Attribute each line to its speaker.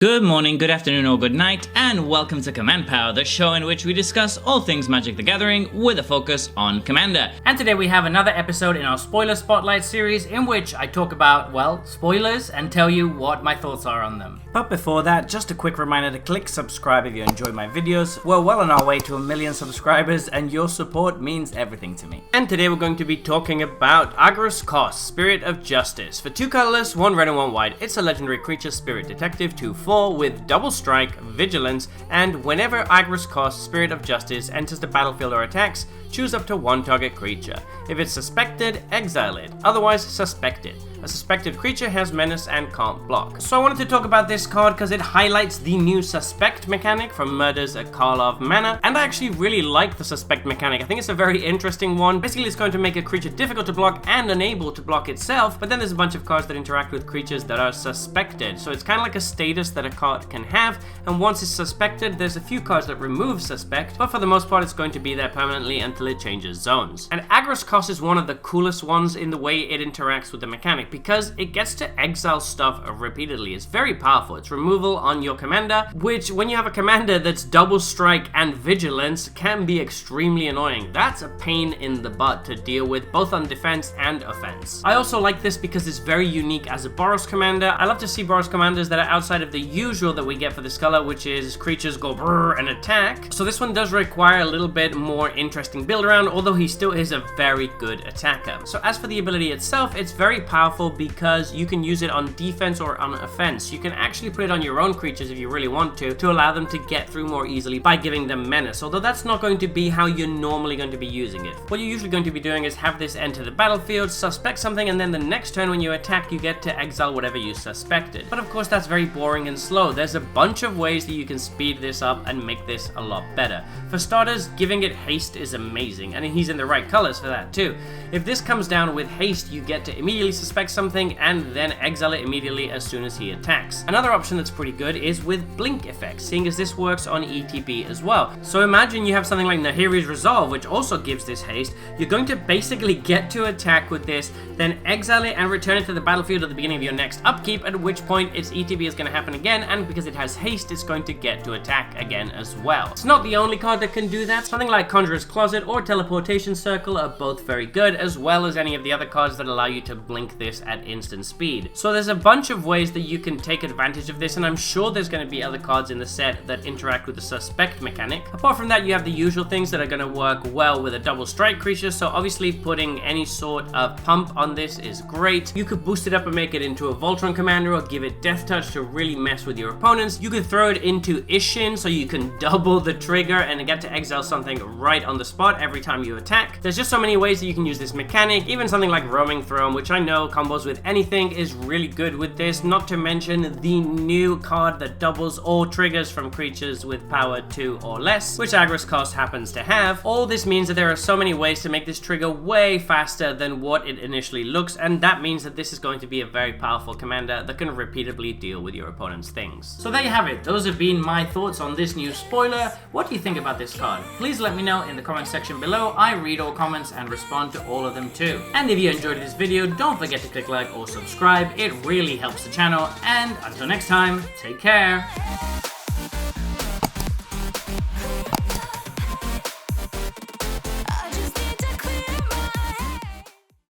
Speaker 1: Good morning, good afternoon, or good night, and welcome to Command Power, the show in which we discuss all things Magic the Gathering with a focus on Commander. And today we have another episode in our Spoiler Spotlight series in which I talk about, well, spoilers and tell you what my thoughts are on them. But before that, just a quick reminder to click subscribe if you enjoy my videos. We're well on our way to 1 million subscribers and your support means everything to me. And today we're going to be talking about Agrus Kos, Spirit of Justice. For 2 colorless, 1 red and 1 white, it's a legendary creature, Spirit Detective, 2/4 with double strike, vigilance, and whenever Agrus Kos, Spirit of Justice, enters the battlefield or attacks, choose up to 1 target creature. If it's suspected, exile it, otherwise suspect it. A suspected creature has menace and can't block. So I wanted to talk about this card because it highlights the new suspect mechanic from Murders at Karlov Manor, and I actually really like the suspect mechanic. I think it's a very interesting one. Basically, it's going to make a creature difficult to block and unable to block itself, but then there's a bunch of cards that interact with creatures that are suspected. So it's kind of like a status that a card can have, and once it's suspected, there's a few cards that remove suspect, but for the most part, it's going to be there permanently until it changes zones. And Agrus Kos is one of the coolest ones in the way it interacts with the mechanic, because it gets to exile stuff repeatedly. It's very powerful. It's removal on your commander, which when you have a commander that's double strike and vigilance can be extremely annoying. That's a pain in the butt to deal with, both on defense and offense. I also like this because it's very unique as a Boros commander. I love to see Boros commanders that are outside of the usual that we get for this color, which is creatures go brrr and attack. So this one does require a little bit more interesting build around, although he still is a very good attacker. So as for the ability itself, it's very powerful because you can use it on defense or on offense. You can actually put it on your own creatures if you really want to allow them to get through more easily by giving them menace, although that's not going to be how you're normally going to be using it. What you're usually going to be doing is have this enter the battlefield, suspect something, and then the next turn when you attack, you get to exile whatever you suspected. But of course, that's very boring and slow. There's a bunch of ways that you can speed this up and make this a lot better. For starters, giving it haste is amazing, and he's in the right colors for that too. If this comes down with haste, you get to immediately suspect something and then exile it immediately as soon as he attacks. Another option that's pretty good is with blink effects, seeing as this works on ETB as well. So imagine you have something like Nahiri's Resolve, which also gives this haste. You're going to basically get to attack with this, then exile it and return it to the battlefield at the beginning of your next upkeep, at which point its ETB is going to happen again, and because it has haste, it's going to get to attack again as well. It's not the only card that can do that. Something like Conjurer's Closet or Teleportation Circle are both very good, as well as any of the other cards that allow you to blink this at instant speed. So there's a bunch of ways that you can take advantage of this, and I'm sure there's going to be other cards in the set that interact with the suspect mechanic. Apart from that, you have the usual things that are going to work well with a double strike creature, so obviously putting any sort of pump on this is great. You could boost it up and make it into a Voltron commander or give it Death Touch to really mess with your opponents. You could throw it into Ishin so you can double the trigger and get to exile something right on the spot every time you attack. There's just so many ways that you can use this mechanic. Even something like Roaming Throne, which I know combos with anything, is really good with this, not to mention the new card that doubles all triggers from creatures with power 2 or less, which Agrus Kos happens to have. All this means that there are so many ways to make this trigger way faster than what it initially looks, and that means that this is going to be a very powerful commander that can repeatedly deal with your opponent's things. So there you have it. Those have been my thoughts on this new spoiler. What do you think about this card? Please let me know in the comment section below. I read all comments and respond to all of them too. And if you enjoyed this video, don't forget to click like or subscribe. It really helps the channel, and until next time, take care.